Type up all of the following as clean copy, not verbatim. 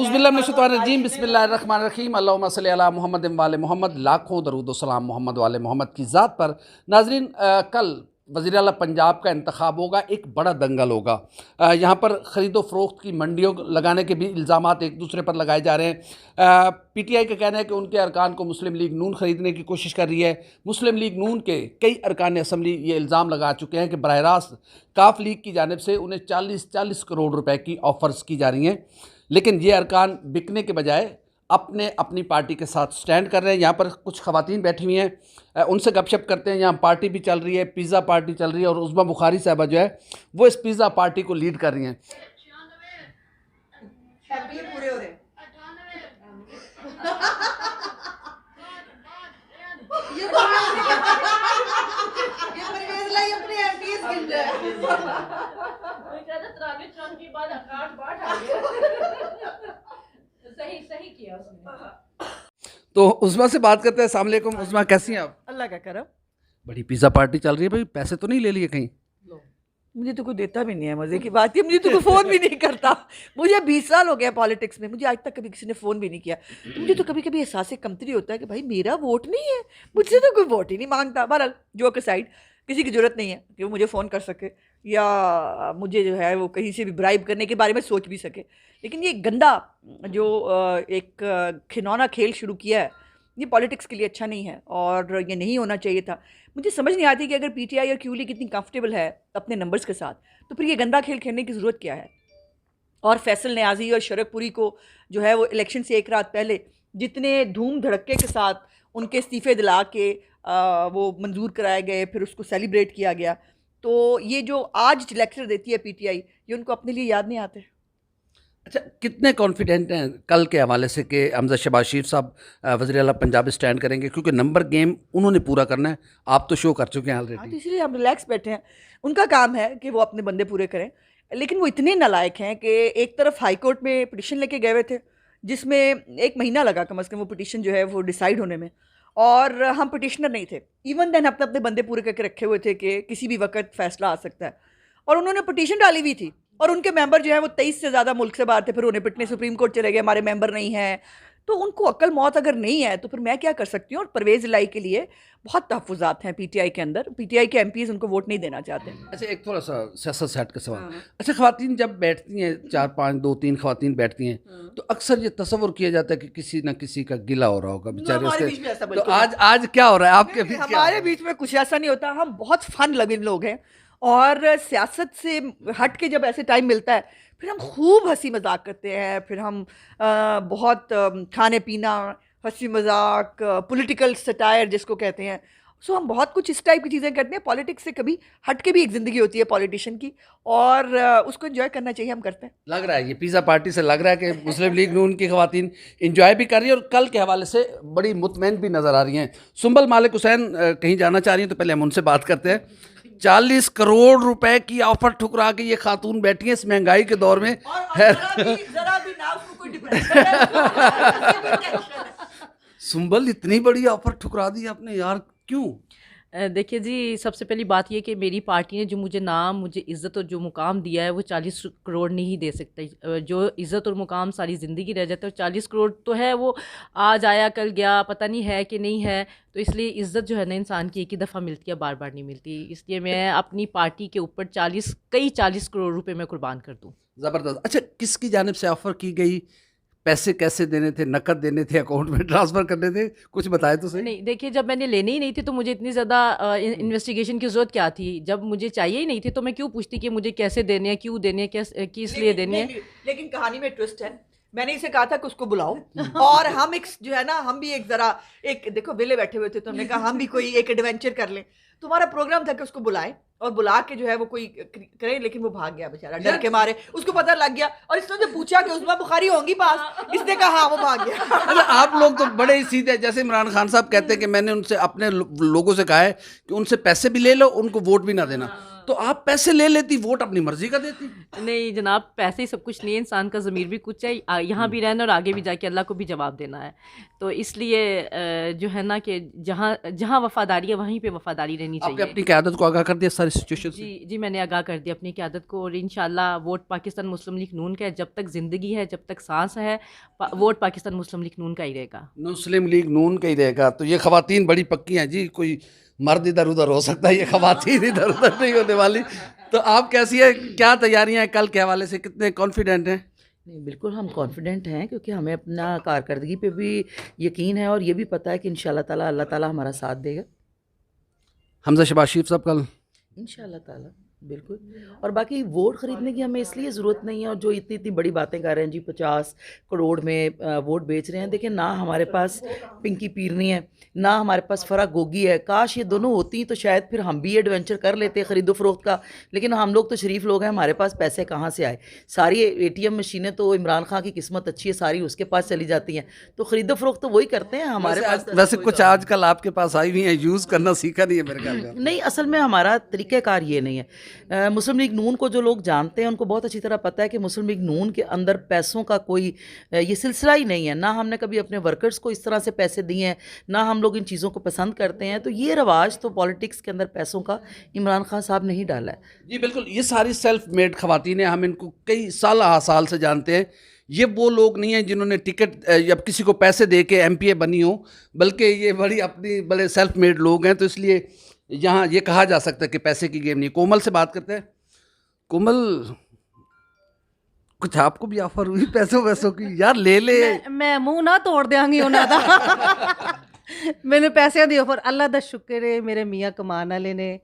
औज़ुबिल्लाहिमिनश्शैतानिर्रजीम बिस्मिल्लाहिर्रहमानिर्रहीम अल्लाहुम्मा सल्लि अला मुहम्मद वाले मोहम्मद। लाखों दरूद व सलाम मोहम्मद वाले मोहम्मद की ज़ात पर। नाज़रीन, कल वज़ीर आला पंजाब का इंतखाब होगा, एक बड़ा दंगल होगा। यहाँ पर ख़रीदो फ़रोख्त की मंडियों लगाने के भी इल्ज़ामात एक दूसरे पर लगाए जा रहे हैं। PTI का कहना है कि उनके अरकान को मुस्लिम लीग नून ख़रीदने की कोशिश कर रही है। मुस्लिम लीग नून के कई अरकान असम्बली ये इल्ज़ाम लगा चुके हैं कि बराह रास्त काफ लीग की जानिब से उन्हें 40 करोड़ रुपए की ऑफ़र्स की जा रही हैं, लेकिन ये अरकान बिकने के बजाय अपनी पार्टी के साथ स्टैंड कर रहे हैं। यहाँ पर कुछ ख़वातीन बैठी हुई हैं, उनसे गपशप करते हैं। यहाँ पार्टी भी चल रही है, पिज़्ज़ा पार्टी चल रही है, और उज़्मा बुखारी साहबा जो है वो इस पिज़्ज़ा पार्टी को लीड कर रही हैं। सही किया उसने। तो उज़्मा से बात करते हैं। अस्सलाम वालेकुम उज़्मा, कैसी हैं आप? अल्लाह का करम। बड़ी पिज़्ज़ा पार्टी चल रही है भाई, पैसे तो नहीं ले लिए कहीं? मुझे तो कोई देता भी नहीं है, मजे की बात है। मुझे तो कोई फ़ोन भी नहीं करता। मुझे 20 साल हो गया पॉलिटिक्स में, मुझे आज तक कभी किसी ने फ़ोन भी नहीं किया। तो मुझे तो कभी कभी एहसास कमतरी होता है कि भाई मेरा वोट नहीं है, मुझसे तो कोई वोट ही नहीं मांगता। बहरहाल जोक साइड, किसी की ज़रूरत नहीं है कि वो मुझे फ़ोन कर सके या मुझे जो है वो कहीं से भी ब्राइब करने के बारे में सोच भी सके। लेकिन ये गंदा जो एक खिलौना खेल शुरू किया है, ये पॉलिटिक्स के लिए अच्छा नहीं है और ये नहीं होना चाहिए था। मुझे समझ नहीं आती कि अगर PTI और QLE कितनी कंफर्टेबल है अपने नंबर्स के साथ, तो फिर ये गंदा खेल खेलने की ज़रूरत क्या है। और फैसल न्याजी और शरकपुरी को जो है वो इलेक्शन से एक रात पहले जितने धूम धड़क्के के साथ उनके इस्तीफ़े दिला के वो मंजूर कराए गए, फिर उसको सेलिब्रेट किया गया, तो ये जो आज लेक्चर देती है PTI, ये उनको अपने लिए याद नहीं आते। अच्छा, कितने कॉन्फिडेंट हैं कल के हवाले से कि हमज़ा शहबाज शरीफ साहब वज़ीर आला पंजाब स्टैंड करेंगे? क्योंकि नंबर गेम उन्होंने पूरा करना है, आप तो शो कर चुके हैं हाँ, तो ऑलरेडी। इसलिए हम रिलैक्स बैठे हैं। उनका काम है कि वो अपने बंदे पूरे करें, लेकिन वो इतने नालायक हैं कि एक तरफ हाई कोर्ट में पिटीशन लेके गए हुए थे, जिसमें 1 महीना लगा कम से कम वो पिटीशन जो है वो डिसाइड होने में, और हम पिटिशनर नहीं थे। इवन देन अपने अपने बंदे पूरे करके रखे हुए थे कि किसी भी वक्त फैसला आ सकता है, और उन्होंने पिटीशन डाली हुई थी, और उनके मेंबर जो है वो 23 से ज़्यादा मुल्क से बाहर थे। फिर उन्हें पिटने सुप्रीम कोर्ट चले गए, हमारे मेंबर नहीं हैं। तो उनको अक्ल मौत अगर नहीं है तो फिर मैं क्या कर सकती हूँ। और परवेज़ इलाही के लिए बहुत तहफ़्फ़ुज़ात हैं PTI के अंदर। PTI के MPs उनको वोट नहीं देना चाहते। अच्छा, एक थोड़ा सा सियासत से हट का सवाल। हाँ। अच्छा, ख़वातीन जब बैठती हैं, 4-5 2-3 ख़वातीन बैठती हैं, तो अक्सर ये तस्वुर किया जाता है कि किसी न किसी का गिला हो रहा होगा बेचारे हमारे उसके। बीच में ऐसा तो बिल्कुल आज क्या हो रहा है आपके बीच? हमारे बीच में कुछ ऐसा नहीं होता। हम बहुत फन लविंग लोग हैं, और सियासत से हट के जब ऐसे टाइम मिलता है फिर हम खूब हंसी मजाक करते हैं। फिर हम बहुत खाने पीना, हंसी मजाक, पॉलिटिकल सटायर जिसको कहते हैं, सो हम बहुत कुछ इस टाइप की चीज़ें करते हैं। पॉलिटिक्स से कभी हट के भी एक ज़िंदगी होती है पॉलिटिशियन की, और उसको एंजॉय करना चाहिए, हम करते हैं। लग रहा है ये पिज़्ज़ा पार्टी से लग रहा है कि मुस्लिम लीग नून की ख़वातीन इंजॉय भी कर रही है और कल के हवाले से बड़ी मुतमईन भी नज़र आ रही हैं। सुंबल मालिक हुसैन कहीं जाना चाह रही हैं, तो पहले हम उनसे बात करते हैं। 40 करोड़ रुपए की ऑफर ठुकरा के ये खातून बैठी हैं इस महंगाई के दौर में। और जरा भी ना उसको कोई डिप्रेशन है। सुंबल, इतनी बड़ी ऑफर ठुकरा दी आपने यार, क्यों? देखिए जी, सबसे पहली बात ये कि मेरी पार्टी ने जो मुझे नाम, मुझे इज़्ज़त और जो मुकाम दिया है वो 40 करोड़ नहीं दे सकते। जो इज़्ज़त और मुकाम सारी ज़िंदगी रह जाता है, और 40 करोड़ तो है वो आज आया कल गया, पता नहीं है कि नहीं है। तो इसलिए इज़्ज़त जो है ना इंसान की एक ही दफ़ा मिलती है, बार बार नहीं मिलती। इसलिए मैं अपनी पार्टी के ऊपर 40 करोड़ रुपये मैं कुर्बान कर दूँ। ज़बरदस्त। अच्छा, किसकी जानिब से ऑफर की गई? पैसे कैसे देने थे? नकद देने थे, अकाउंट में ट्रांसफ़र करने थे? कुछ बताए तो सही। नहीं, देखिए, जब मैंने लेने ही नहीं थे तो मुझे इतनी ज़्यादा इन्वेस्टिगेशन की ज़रूरत क्या थी। जब मुझे चाहिए ही नहीं थे तो मैं क्यों पूछती कि मुझे कैसे देने हैं, क्यों देने हैं, किस लिए देने हैं। लेकिन कहानी में ट्विस्ट है। मैंने इसे कहा था कि उसको बुलाओ, और हम एक जो है ना, हम भी एक जरा एक देखो वेले बैठे हुए थे, तो हमने कहा हम भी कोई एक एडवेंचर कर लें। तो हमारा प्रोग्राम था कि उसको बुलाएं और बुला के जो है वो कोई करे, लेकिन वो भाग गया बेचारा डर के मारे। उसको पता लग गया, और इसने जो पूछा कि उज़्मा बुखारी होंगी पास, इसने कहा हाँ, वो भाग गया। अच्छा, आप लोग तो बड़े ही सीधे, जैसे इमरान खान साहब कहते हैं कि मैंने उनसे अपने लोगों से कहा है कि उनसे पैसे भी ले लो, उनको वोट भी ना देना। तो आप पैसे ले लेती, वोट अपनी मर्जी का देती? नहीं जनाब, पैसे ही सब कुछ नहीं है, इंसान का ज़मीर भी कुछ है। यहाँ भी रहना और आगे भी जाके अल्लाह को भी जवाब देना है। तो इसलिए जो है ना कि जहाँ जहाँ वफादारी है वहीं पे वफादारी रहनी आपने चाहिए। अपनी क़यादत को आगाह कर दिया सारी सिचुएशन से? जी जी, मैंने आगाह कर दिया अपनी क़यादत को, और इंशाल्लाह वोट पाकिस्तान मुस्लिम लीग नून का है। जब तक ज़िंदगी है, जब तक सांस है, वोट पाकिस्तान मुस्लिम लीग नून का ही रहेगा। मुस्लिम लीग नून का ही रहेगा। तो ये खवातीन बड़ी पक्की हैं जी, कोई मर्द इधर उधर हो सकता है, ये खवातीन इधर उधर नहीं होने वाली। तो आप कैसी है, क्या तैयारियां हैं कल के हवाले से, कितने कॉन्फिडेंट हैं? नहीं, बिल्कुल हम कॉन्फिडेंट हैं, क्योंकि हमें अपना कारकर्दगी पे भी यकीन है और ये भी पता है कि इंशाल्लाह ताला अल्लाह ताला हमारा साथ देगा। हमजा शहबाज शरीफ साहब कल? इंशाल्लाह ताला बिल्कुल। और बाकी वोट ख़रीदने की हमें इसलिए ज़रूरत नहीं है, और जो इतनी इतनी बड़ी बातें कर रहे हैं जी 50 करोड़ में वोट बेच रहे हैं, देखिए ना हमारे पास पिंकी पीरनी है, ना हमारे पास फ़रा गोगी है। काश ये दोनों होती तो शायद फिर हम भी एडवेंचर कर लेते ख़रीदो फ़रोख्त का, लेकिन हम लोग तो शरीफ लोग हैं, हमारे पास पैसे कहाँ से आए। सारी ATM मशीनें तो इमरान खान की किस्मत अच्छी है, सारी उसके पास चली जाती हैं, तो ख़रीदो फ़रोख्त तो वही करते हैं हमारे पास। वैसे कुछ आजकल आपके पास आई हुई हैं, यूज़ करना सीखा नहीं है मेरे ख्याल में? नहीं, असल में हमारा तरीक़ेकार ये नहीं है। मुस्लिम लीग नून को जो लोग जानते हैं उनको बहुत अच्छी तरह पता है कि मुस्लिम लीग नून के अंदर पैसों का कोई ये सिलसिला ही नहीं है। ना हमने कभी अपने वर्कर्स को इस तरह से पैसे दिए हैं, ना हम लोग इन चीज़ों को पसंद करते हैं। तो ये रवाज तो पॉलिटिक्स के अंदर पैसों का इमरान खान साहब ने ही डाला है। जी बिल्कुल, ये सारी सेल्फ मेड खवातीन हैं, हम इनको कई साल से जानते हैं। ये वो लोग नहीं हैं जिन्होंने टिकट या किसी को पैसे दे के MPA बनी हो, बल्कि ये बड़े सेल्फ मेड लोग हैं। तो इसलिए यहाँ ये कहा जा सकता है कि पैसे की गेम नहीं। कोमल से बात करते हैं। कोमल, कुछ आपको भी ऑफर हुई पैसों की? यार ले ले। मैं मुंह ना तोड़ देंगी उन्हों का। मैंने पैसे दी ऑफर, अल्लाह दा शुक्र है मेरे मियाँ कमान वाले ने,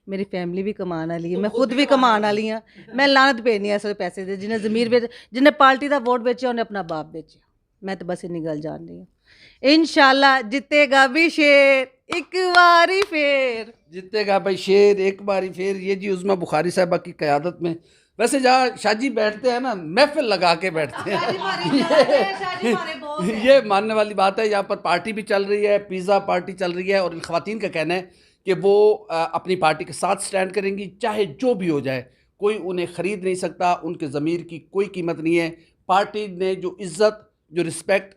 मेरी फैमिली भी कमान वाली है, मैं खुद भी कमान वाली हाँ। मैं लानत पेनी है ऐसे पैसे दे, जिन्हें जमीर बेच, जिन्हें पार्टी का वोट बेचा उन्हें अपना बाप बेचा। मैं तो बस इन्नी गल जान रही हूँ, इंशाल्लाह जितेगा भी शेर एक बारी फेर। जीतेगा भाई शेर एक बारी फिर। ये जी उज़्मा बुखारी साहबा की क़यादत में, वैसे जहाँ शाहजी बैठते हैं ना, महफिल लगा के बैठते हैं। ये मानने वाली बात है। यहाँ पर पार्टी भी चल रही है, पिज़्ज़ा पार्टी चल रही है, और इन ख़वातीन का कहना है कि वो अपनी पार्टी के साथ स्टैंड करेंगी, चाहे जो भी हो जाए। कोई उन्हें ख़रीद नहीं सकता, उनके ज़मीर की कोई कीमत नहीं है। पार्टी ने जो इज़्ज़त, जो रिस्पेक्ट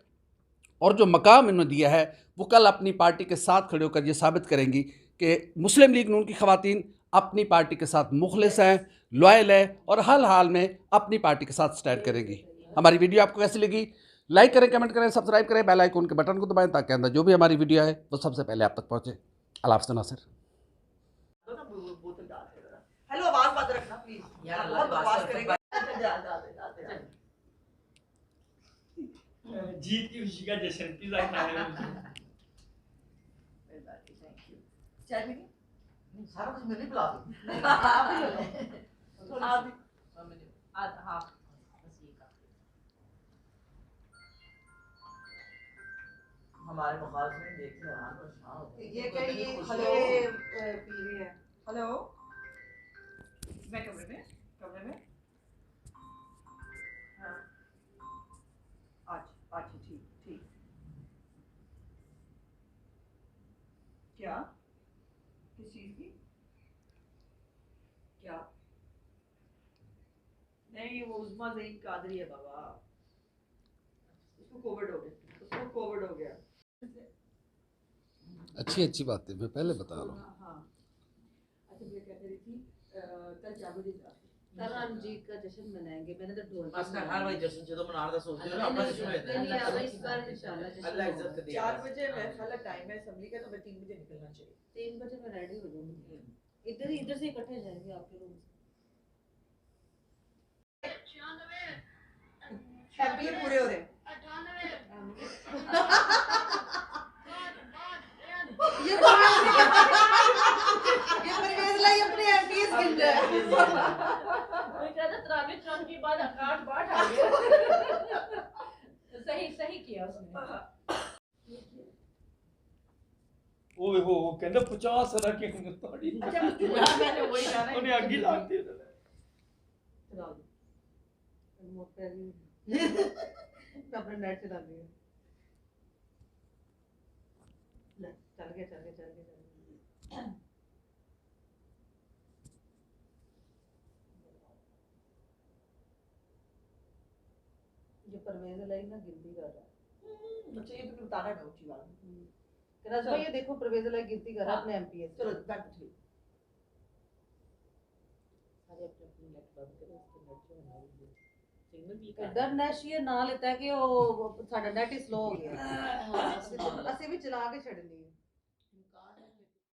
और जो मकाम इन्होंने दिया है, वो कल अपनी पार्टी के साथ खड़े होकर ये साबित करेंगी कि मुस्लिम लीग नून की ख़वातीन अपनी पार्टी के साथ मुखलिस हैं, लॉयल है, और हर हाल में अपनी पार्टी के साथ स्टैंड करेंगी। हमारी वीडियो आपको कैसी लगी? लाइक करें, कमेंट करें, सब्सक्राइब करें, बेल आइकन के बटन को दबाएं, ताकि अंदर जो भी हमारी वीडियो है वो सबसे पहले आप तक पहुँचे। अल्लाह हाफ़िज़ नासिर। हेलो, आवाज बंद रखना प्लीज यार, बहुत बकवास करेंगे। जीत की खुशी का जश्न, पिज़्ज़ा खाने में। चाय पीनी? सारा कुछ मैं नहीं पिला दूं। हमारे मुखालिफ में देखते हैं हां परेशान होते हैं। ये क्या, ये हेलो पी रही है। हेलो, मैं कमरे में हाँ, अच्छा ठीक। क्या, किस चीज की? क्या? नहीं, वो उस्मा ज़हीन कादरी है बाबा, उसको कोविड हो गया। अच्छी बात है, मैं पहले बता रहा हूँ। हाँ, अच्छा मैं क्या कह रही थी, कल 4 बजे कल हम जीत का जश्न मनाएंगे। मैंने तो ढोल बस ना हर भाई जश्न जो मनाने का सोचते हो ना, अपना जश्न लेते हैं। इस बार इंशाल्लाह अल्लाह इज्जत दे। 4 बजे मेरा ख्याल टाइम है असेंबली का, तो मैं 3 बजे निकलना चाहिए। 3 बजे मैं रेडी हो जाऊंगी। इधर से इकट्ठे जाएंगे आपके रूम से। एमपीए पूरे हो रहे हैं। ये परवेज लाई अपने एमपीएस गिन रहा है। मैं कहता तरावी चौन की बाद 8 आ गया। सही किया उसने। ओए हो कहंदा 50 रख के थोड़ी। मैंने वही गाना है। उन्हें आगे लागती है। चला दो। रिमोट पे मैं अपने नेट से डाल दिया। चल गया। परवेज अलाई ना गिनती कर रहा है। अच्छा, ये तो बताना है ऊंची वाला। कह रहा ये देखो परवेज अलाई गिनती कर रहा है अपने एमपीएस। चलो दैट ठीक। सारे अपने अपने नेट बंद करो, इसके नेट जो है ना सिग्नल भी इधर नैशियर ना लेता है कि वो साडा नेट ही स्लो हो गया। ਅਸੀਂ ਵੀ ਚਲਾ ਕੇ ਛੱਡਣੀ ਹੈ।